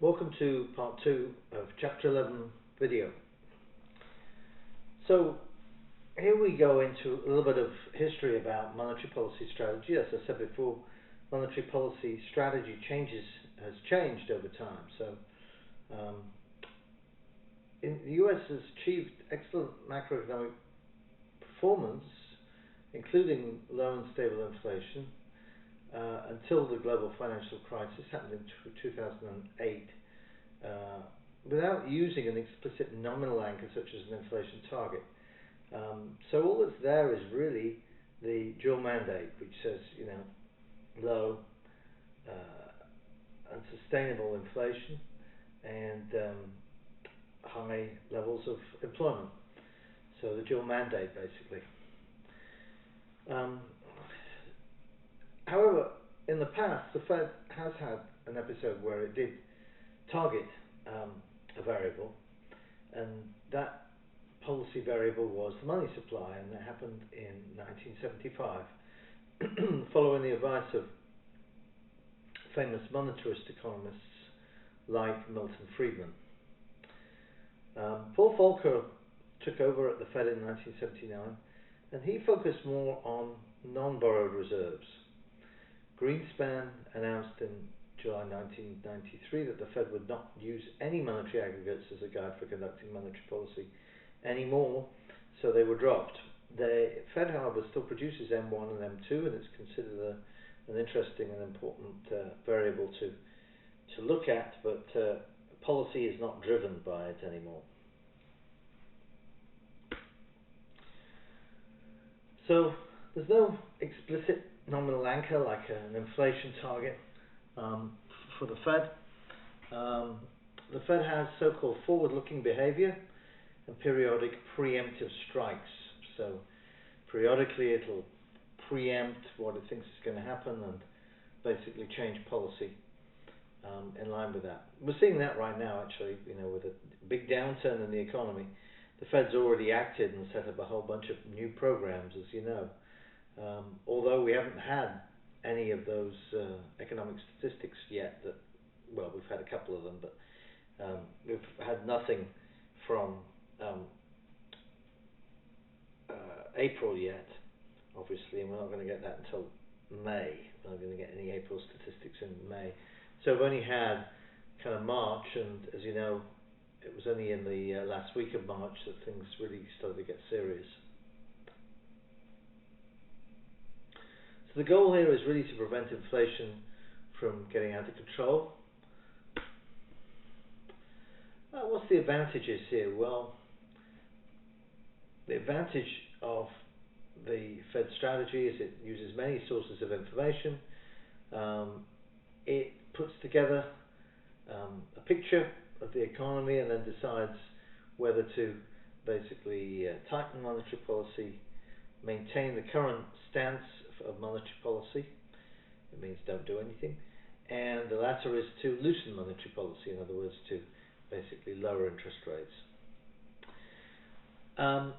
Welcome to part 2 of chapter 11 video. So here we go into a little bit of history about monetary policy strategy. As I said before, monetary policy strategy has changed over time. So the US has achieved excellent macroeconomic performance, including low and stable inflation, until the global financial crisis happened in 2008, without using an explicit nominal anchor such as an inflation target. So all that's there is really the dual mandate, which says, low and sustainable inflation and high levels of employment. So the dual mandate, basically. However, in the past, the Fed has had an episode where it did target a variable, and that policy variable was the money supply, and that happened in 1975, following the advice of famous monetarist economists like Milton Friedman. Paul Volcker took over at the Fed in 1979, and he focused more on non-borrowed reserves. Greenspan announced in July 1993 that the Fed would not use any monetary aggregates as a guide for conducting monetary policy anymore, so they were dropped. The Fed, however, still produces M1 and M2, and it's considered an interesting and important variable to look at, but policy is not driven by it anymore. So there's no explicit nominal anchor like an inflation target for the Fed. The Fed has so-called forward-looking behavior and periodic preemptive strikes. So periodically it'll preempt what it thinks is going to happen and basically change policy in line with that. We're seeing that right now, actually, with a big downturn in the economy. The Fed's already acted and set up a whole bunch of new programs, as you know. Although we haven't had any of those economic statistics yet, we've had a couple of them, but we've had nothing from April yet, obviously, and we're not going to get that until May. We're not going to get any April statistics in May. So we've only had kind of March, and as you know, it was only in the last week of March that things really started to get serious. So the goal here is really to prevent inflation from getting out of control. What's the advantages here? Well, the advantage of the Fed strategy is it uses many sources of information. It puts together a picture of the economy and then decides whether to basically tighten monetary policy, maintain the current stance of monetary policy. It means don't do anything. And the latter is to loosen monetary policy, in other words, to basically lower interest rates. And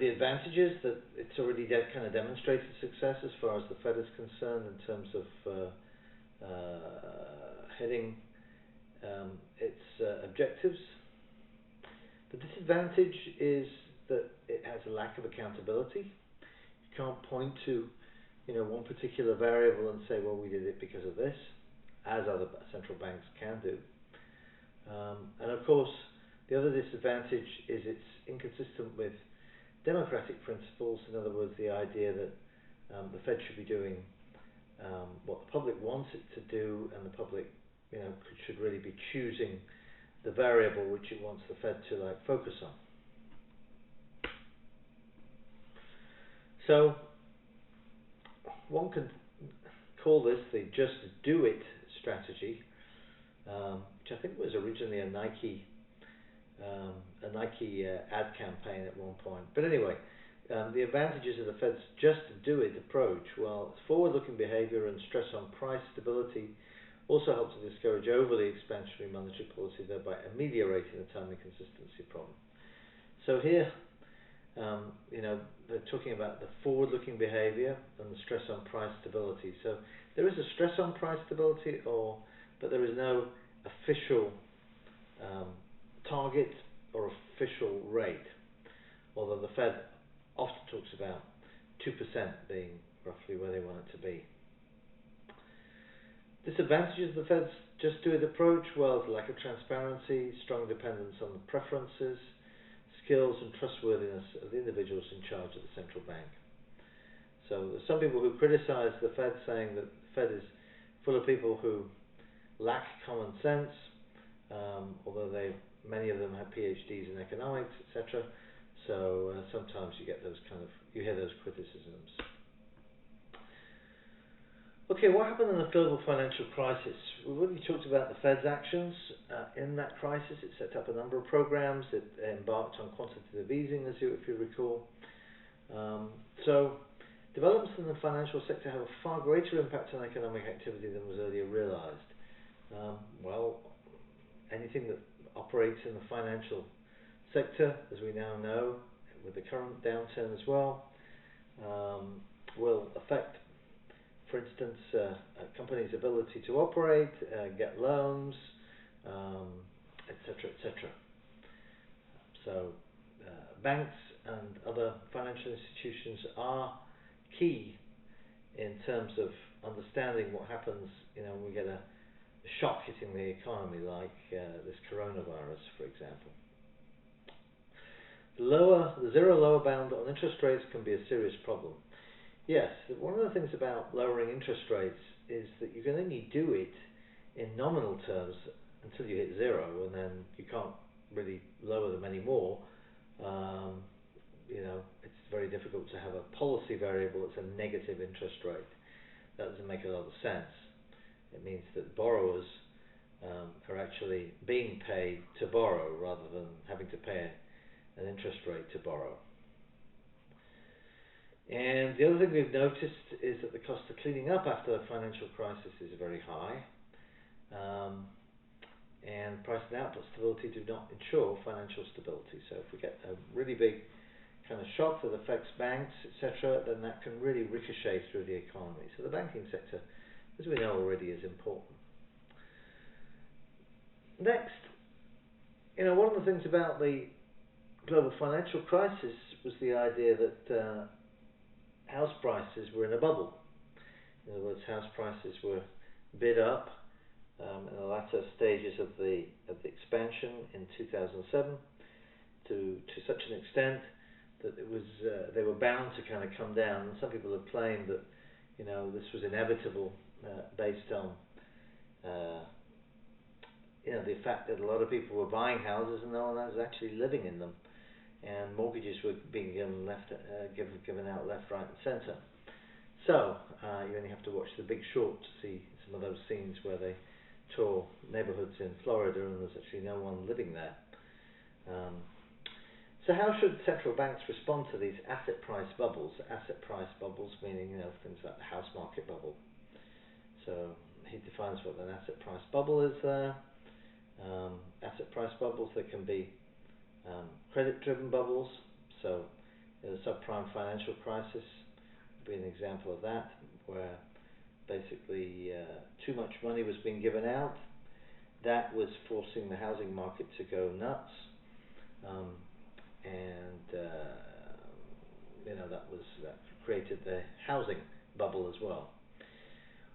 the advantages that it's already kind of demonstrated success as far as the Fed is concerned in terms of hitting its objectives. The disadvantage is that it has a lack of accountability. You can't point to one particular variable and say, well, we did it because of this, as other central banks can do. And of course, the other disadvantage is it's inconsistent with democratic principles. In other words, the idea that the Fed should be doing what the public wants it to do, and the public should really be choosing the variable which it wants the Fed to focus on. So one can call this the just do it strategy, which I think was originally a Nike ad campaign at one point. But anyway, the advantages of the Fed's just do it approach, well, it's forward-looking behavior and stress on price stability also help to discourage overly expansionary monetary policy, thereby ameliorating the timely consistency problem. So here, they're talking about the forward-looking behavior and the stress on price stability. So there is a stress on price stability, but there is no official target or official rate, although the Fed often talks about 2% being roughly where they want it to be. Disadvantages of the Fed's just do it approach: well, the lack of transparency, strong dependence on the preferences, skills and trustworthiness of the individuals in charge of the central bank. So there's some people who criticize the Fed, saying that the Fed is full of people who lack common sense, although many of them have PhDs in economics, etc. So sometimes you hear those criticisms. Okay, what happened in the global financial crisis? We've already talked about the Fed's actions in that crisis. It set up a number of programs. It embarked on quantitative easing, if you recall. So developments in the financial sector have a far greater impact on economic activity than was earlier realized. Well, anything that operates in the financial sector, as we now know, with the current downturn as well, will affect, for instance, a company's ability to operate, get loans, etc., etc. So banks and other financial institutions are key in terms of understanding what happens, when we get a shock hitting the economy, like this coronavirus, for example. The zero lower bound on interest rates can be a serious problem. Yes, one of the things about lowering interest rates is that you can only do it in nominal terms until you hit zero, and then you can't really lower them anymore. It's very difficult to have a policy variable that's a negative interest rate. That doesn't make a lot of sense. It means that borrowers are actually being paid to borrow rather than having to pay an interest rate to borrow. And the other thing we've noticed is that the cost of cleaning up after the financial crisis is very high, and price and output stability do not ensure financial stability. So if we get a really big kind of shock that affects banks, etc., then that can really ricochet through the economy. So the banking sector, as we know already, is important. Next, one of the things about the global financial crisis was the idea that house prices were in a bubble. In other words, house prices were bid up in the latter stages of the expansion in 2007 to such an extent that they were bound to kind of come down. And some people have claimed that this was inevitable based on the fact that a lot of people were buying houses and no one was actually living in them, and mortgages were being given out left, right, and centre. So you only have to watch The Big Short to see some of those scenes where they tour neighbourhoods in Florida and there's actually no one living there. So how should central banks respond to these asset price bubbles? Asset price bubbles meaning things like the house market bubble. So he defines what an asset price bubble is there. Asset price bubbles, there can be credit-driven bubbles. So the subprime financial crisis would be an example of that, where basically too much money was being given out. That was forcing the housing market to go nuts, that created the housing bubble as well.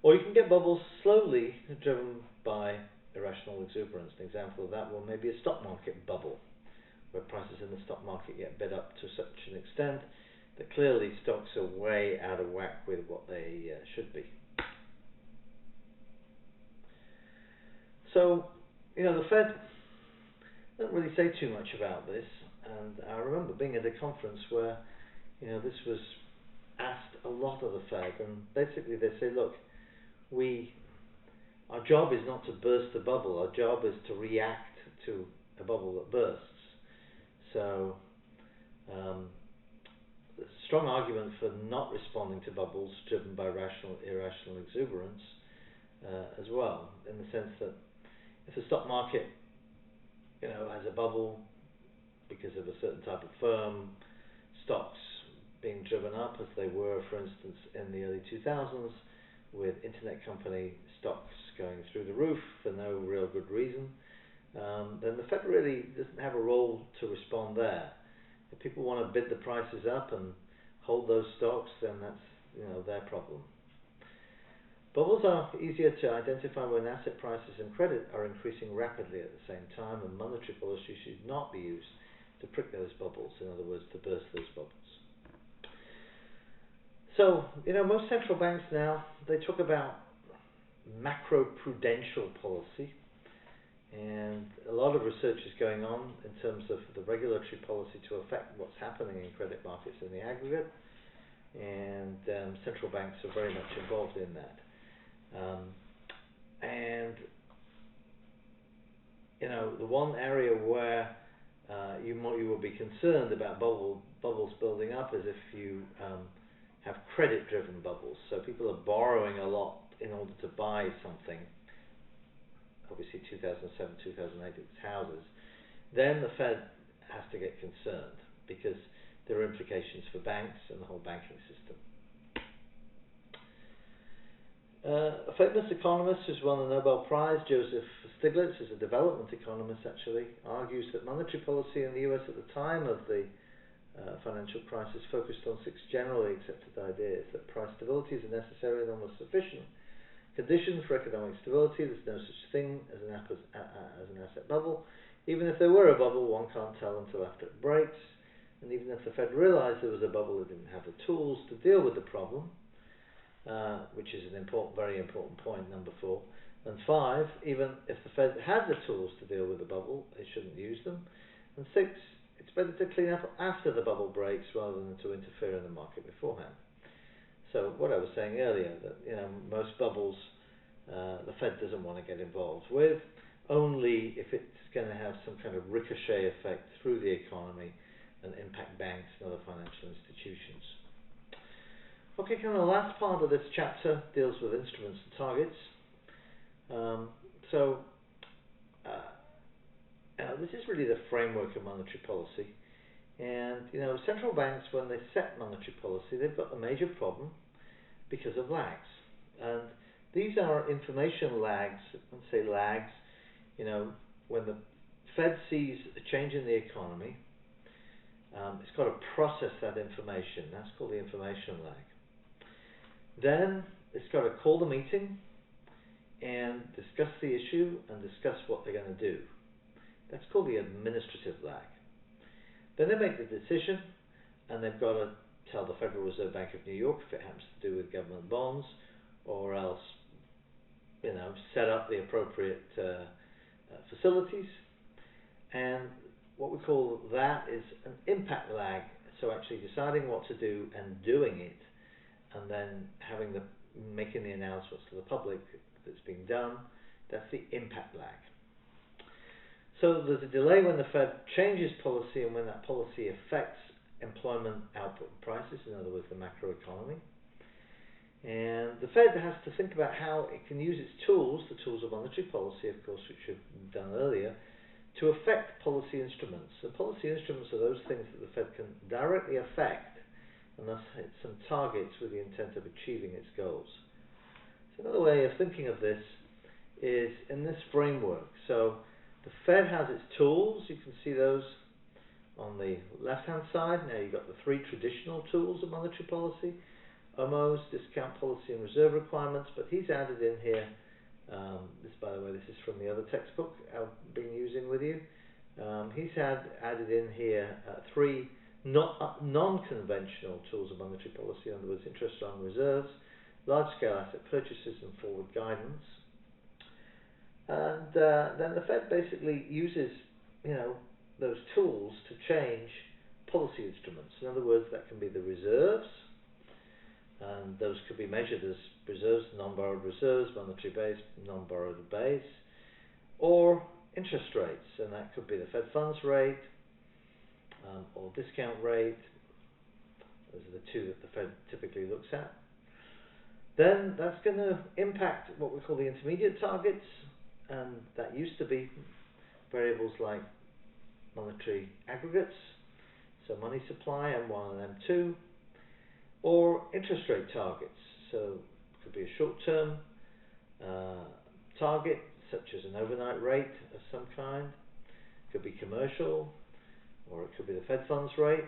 Or you can get bubbles slowly driven by irrational exuberance. An example of that may be a stock market bubble, where prices in the stock market get bid up to such an extent that clearly stocks are way out of whack with what they should be. So, the Fed don't really say too much about this, and I remember being at a conference where, this was asked a lot of the Fed, and basically they say, look, our job is not to burst the bubble, our job is to react to a bubble that bursts. So, there's a strong argument for not responding to bubbles driven by irrational exuberance as well, in the sense that if the stock market, has a bubble because of a certain type of firm, stocks being driven up as they were, for instance, in the early 2000s with internet company stocks going through the roof for no real good reason, then the Fed really doesn't have a role to respond there. If people want to bid the prices up and hold those stocks, then that's their problem. Bubbles are easier to identify when asset prices and credit are increasing rapidly at the same time, and monetary policy should not be used to prick those bubbles, in other words, to burst those bubbles. So, most central banks now, they talk about macroprudential policy, and a lot of research is going on in terms of the regulatory policy to affect what's happening in credit markets in the aggregate, and central banks are very much involved in that. The one area where you will be concerned about bubbles building up is if you have credit-driven bubbles. So people are borrowing a lot in order to buy something. Obviously, 2007, 2008, it was houses. Then the Fed has to get concerned because there are implications for banks and the whole banking system. A famous economist who's won the Nobel Prize, Joseph Stiglitz, is a development economist actually, argues that monetary policy in the US at the time of the financial crisis focused on 6 generally accepted ideas: that price stability is a necessary and almost sufficient condition for economic stability. There's no such thing as an asset bubble. Even if there were a bubble, one can't tell until after it breaks. And even if the Fed realized there was a bubble, it didn't have the tools to deal with the problem. Which is an very important point, number 4. And 5, even if the Fed had the tools to deal with the bubble, it shouldn't use them. And 6, it's better to clean up after the bubble breaks rather than to interfere in the market beforehand. So what I was saying earlier, that most bubbles the Fed doesn't want to get involved with, only if it's going to have some kind of ricochet effect through the economy and impact banks and other financial institutions. Okay, kind of the last part of this chapter deals with instruments and targets. This is really the framework of monetary policy. And, central banks, when they set monetary policy, they've got the major problem because of lags. And these are information lags. When I say lags, when the Fed sees a change in the economy, it's got to process that information. That's called the information lag. Then it's got to call the meeting and discuss the issue and discuss what they're going to do. That's called the administrative lag. Then they make the decision, and they've got to tell the Federal Reserve Bank of New York if it happens to do with government bonds, or else, set up the appropriate facilities. And what we call that is an impact lag. So actually deciding what to do and doing it, and then making the announcements to the public that's being done, that's the impact lag. So there's a delay when the Fed changes policy and when that policy affects employment, output, and prices, in other words, the macroeconomy. And the Fed has to think about how it can use its tools, the tools of monetary policy, of course, which we've done earlier, to affect policy instruments. And policy instruments are those things that the Fed can directly affect, and thus hit some targets with the intent of achieving its goals. So another way of thinking of this is in this framework. So the Fed has its tools. You can see those on the left-hand side. Now you've got the 3 traditional tools of monetary policy: OMOs, discount policy, and reserve requirements. But he's added in here, by the way, this is from the other textbook I've been using with you. He's added in here 3 non-conventional tools of monetary policy, in other words, interest-on reserves, large-scale asset purchases, and forward guidance. And then the Fed basically uses, those tools to change policy instruments. In other words, that can be the reserves, and those could be measured as reserves, non-borrowed reserves, monetary base, non-borrowed base, or interest rates, and that could be the Fed funds rate or discount rate. Those are the 2 that the Fed typically looks at. Then that's going to impact what we call the intermediate targets, and that used to be variables like monetary aggregates, so money supply, M1 and M2, or interest rate targets. So it could be a short-term target, such as an overnight rate of some kind. It could be commercial, or it could be the Fed funds rate.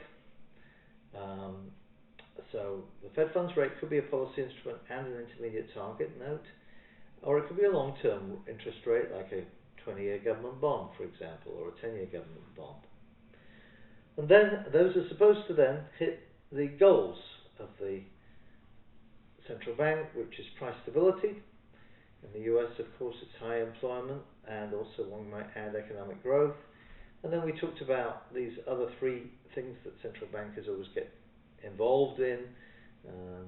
So the Fed funds rate could be a policy instrument and an intermediate target note, or it could be a long-term interest rate like a 20-year government bond, for example, or a 10-year government bond. And then those are supposed to then hit the goals of the central bank, which is price stability. In the US, of course, it's high employment and also, one might add, economic growth. And then we talked about these other three things that central bankers always get involved in.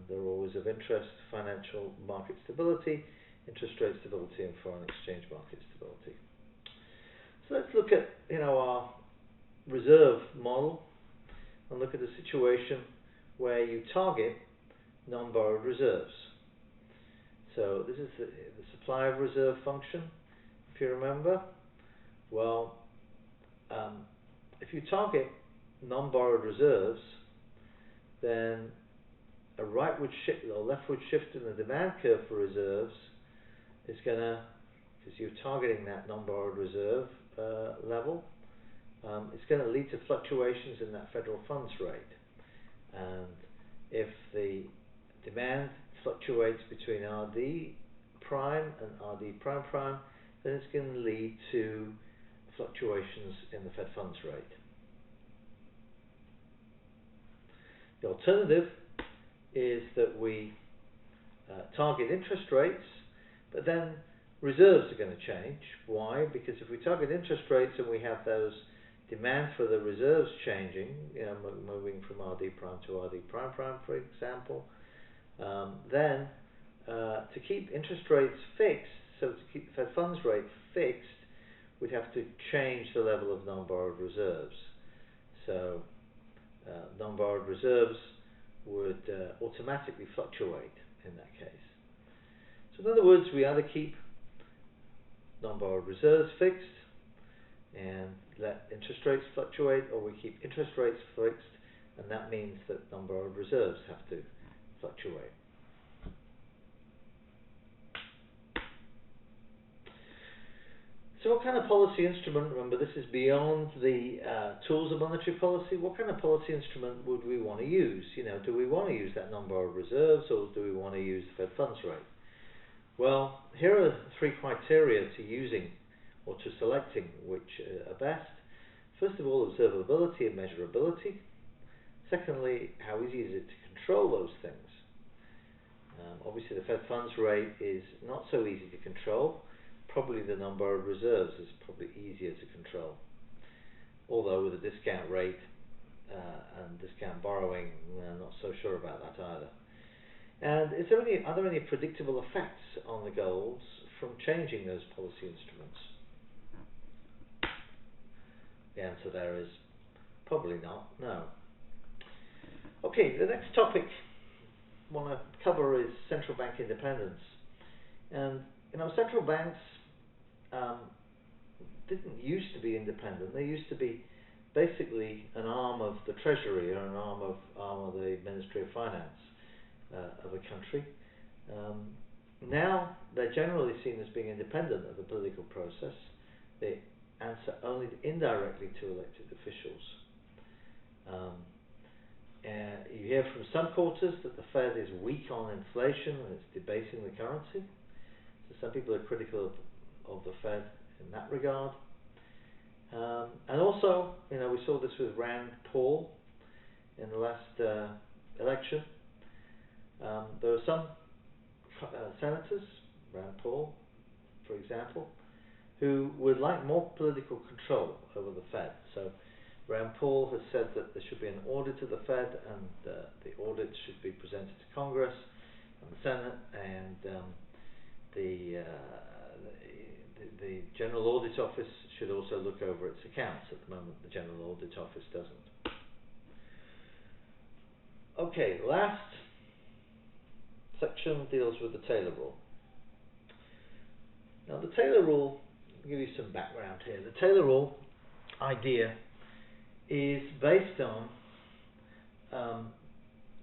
They're always of interest: financial market stability, interest rate stability, and foreign exchange market stability. So let's look at our reserve model and look at a situation where you target non-borrowed reserves. So this is the supply of reserve function, if you remember. Well, if you target non-borrowed reserves, then a rightward shift or leftward shift in the demand curve for reserves is going to, because you're targeting that non-borrowed reserve level, it's going to lead to fluctuations in that federal funds rate. And if the demand fluctuates between RD prime and RD prime prime, then it's going to lead to fluctuations in the Fed funds rate. The alternative is that we target interest rates, but then reserves are going to change. Why? Because if we target interest rates and we have those demand for the reserves changing, moving from RD prime to RD prime prime, for example, then to keep interest rates fixed, so to keep the Fed funds rate fixed, we'd have to change the level of non-borrowed reserves. So non-borrowed reserves would automatically fluctuate in that case. So in other words, we either keep non-borrowed reserves fixed and let interest rates fluctuate, or we keep interest rates fixed, and that means that non-borrowed reserves have to fluctuate. So what kind of policy instrument, remember this is beyond the tools of monetary policy, what kind of policy instrument would we want to use? Do we want to use that non-borrowed reserves, or do we want to use the Fed funds rate? Well, here are three criteria to using or to selecting which are best. First of all, observability and measurability. Secondly, how easy is it to control those things? Obviously, the Fed funds rate is not so easy to control. Probably the non-borrowed reserves is probably easier to control. Although with a discount rate and discount borrowing, I'm not so sure about that either. And are there any predictable effects on the goals from changing those policy instruments? The answer there is probably not, no. Okay, the next topic I want to cover is central bank independence. And central banks didn't used to be independent. They used to be basically an arm of the Treasury or an arm of the Ministry of Finance of a country. Now they're generally seen as being independent of the political process. They answer only indirectly to elected officials. You hear from some quarters that the Fed is weak on inflation and it's debasing the currency. So some people are critical of the Fed in that regard. And also, we saw this with Rand Paul in the last election. There were some senators, Rand Paul, for example, who would like more political control over the Fed. So Rand Paul has said that there should be an audit of the Fed, and the audit should be presented to Congress and the Senate, and the General Audit Office should also look over its accounts. At the moment, the General Audit Office doesn't. Okay, last section deals with the Taylor Rule. Now, the Taylor Rule, I'll give you some background here. The Taylor Rule idea is based on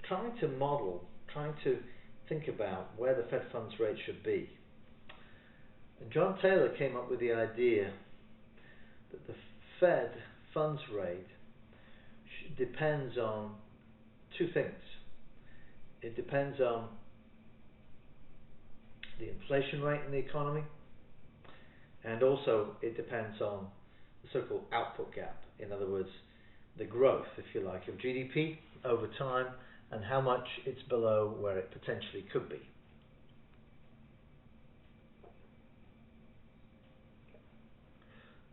trying to think about where the Fed funds rate should be. And John Taylor came up with the idea that the Fed funds rate depends on two things. It depends on the inflation rate in the economy, and also it depends on the so-called output gap. In other words, the growth, if you like, of GDP over time and how much it's below where it potentially could be.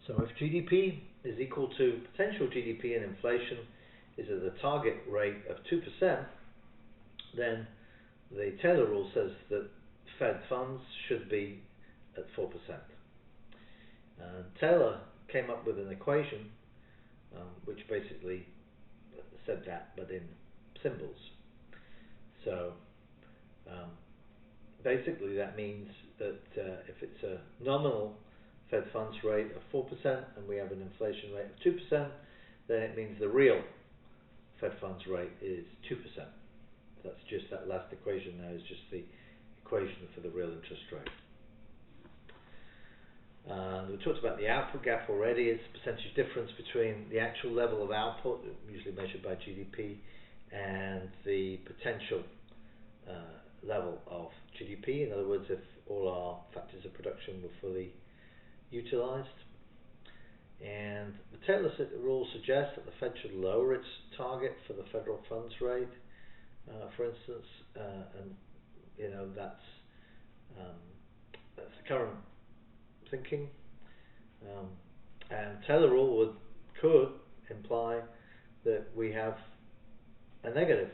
So if GDP is equal to potential GDP and inflation is at the target rate of 2%, then the Taylor rule says that Fed funds should be at 4%. And Taylor came up with an equation which basically said that, but in symbols. So basically that means that if it's a nominal Fed funds rate of 4% and we have an inflation rate of 2%, then it means the real Fed funds rate is 2%. That's just that last equation now is just the equation for the real interest rate. We talked about the output gap already. It's the percentage difference between the actual level of output, usually measured by GDP, and the potential level of GDP. In other words, if all our factors of production were fully utilized. And the Taylor rule suggests that the Fed should lower its target for the federal funds rate, for instance, and you know that's the current thinking. And Taylor rule could imply that we have a negative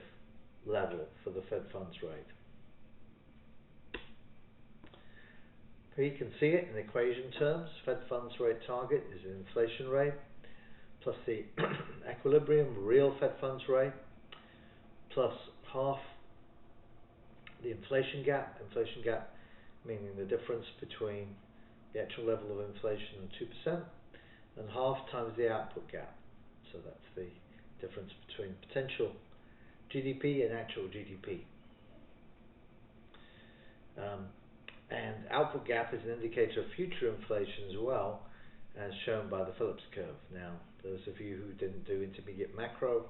level for the Fed funds rate. Here you can see it in equation terms. Fed funds rate target is the inflation rate plus the equilibrium real Fed funds rate plus half the inflation gap. Inflation gap meaning the difference between the actual level of inflation and 2%, and half times the output gap. So that's the difference between potential GDP and actual GDP. And output gap is an indicator of future inflation as well, as shown by the Phillips curve. Now, those of you who didn't do intermediate macro,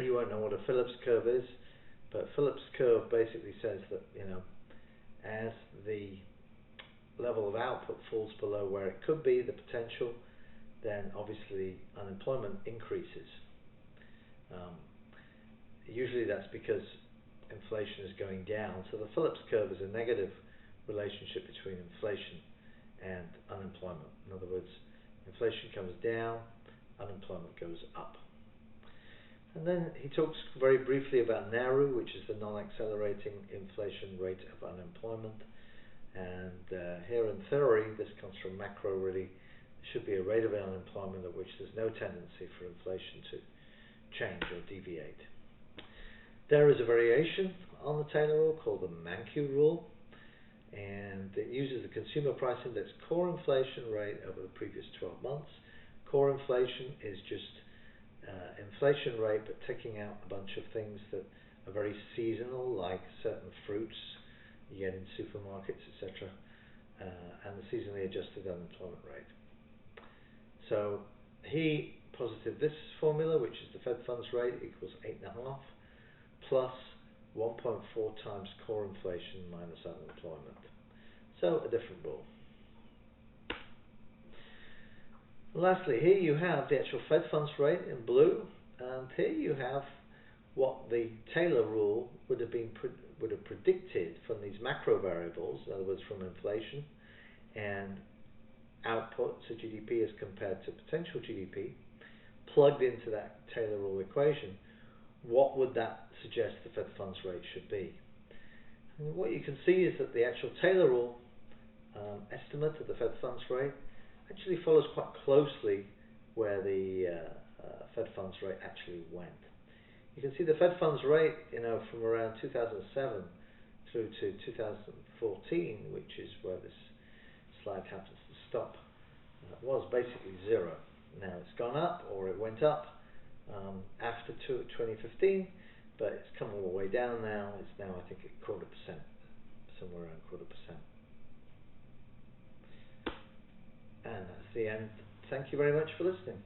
you won't know what a Phillips curve is, but Phillips curve basically says that, you know, as the level of output falls below where it could be, the potential, then obviously unemployment increases. Usually that's because inflation is going down. So the Phillips curve is a negative relationship between inflation and unemployment. In other words, inflation comes down, unemployment goes up. And then he talks very briefly about NARU, which is the non-accelerating inflation rate of unemployment. And here in theory, this comes from macro really, there should be a rate of unemployment at which there's no tendency for inflation to change or deviate. There is a variation on the Taylor rule called the Mankey rule, and it uses the consumer price index core inflation rate over the previous 12 months. Core inflation is just inflation rate, but taking out a bunch of things that are very seasonal, like certain fruits you get in supermarkets, etc., and the seasonally adjusted unemployment rate. So he posited this formula, which is the Fed funds rate equals 8.5 plus 1.4 times core inflation minus unemployment. So a different rule. Lastly, here you have the actual Fed funds rate in blue, and here you have what the Taylor rule would have predicted from these macro variables, in other words, from inflation and output, so GDP as compared to potential GDP, plugged into that Taylor rule equation. What would that suggest the Fed funds rate should be? And what you can see is that the actual Taylor rule estimate of the Fed funds rate actually follows quite closely where the Fed funds rate actually went. You can see the Fed funds rate, you know, from around 2007 through to 2014, which is where this slide happens to stop, was basically zero. Now it's gone up, or it went up after 2015, but it's come all the way down now. It's now, I think, at 0.25%, somewhere around 0.25%. the end. Thank you very much for listening.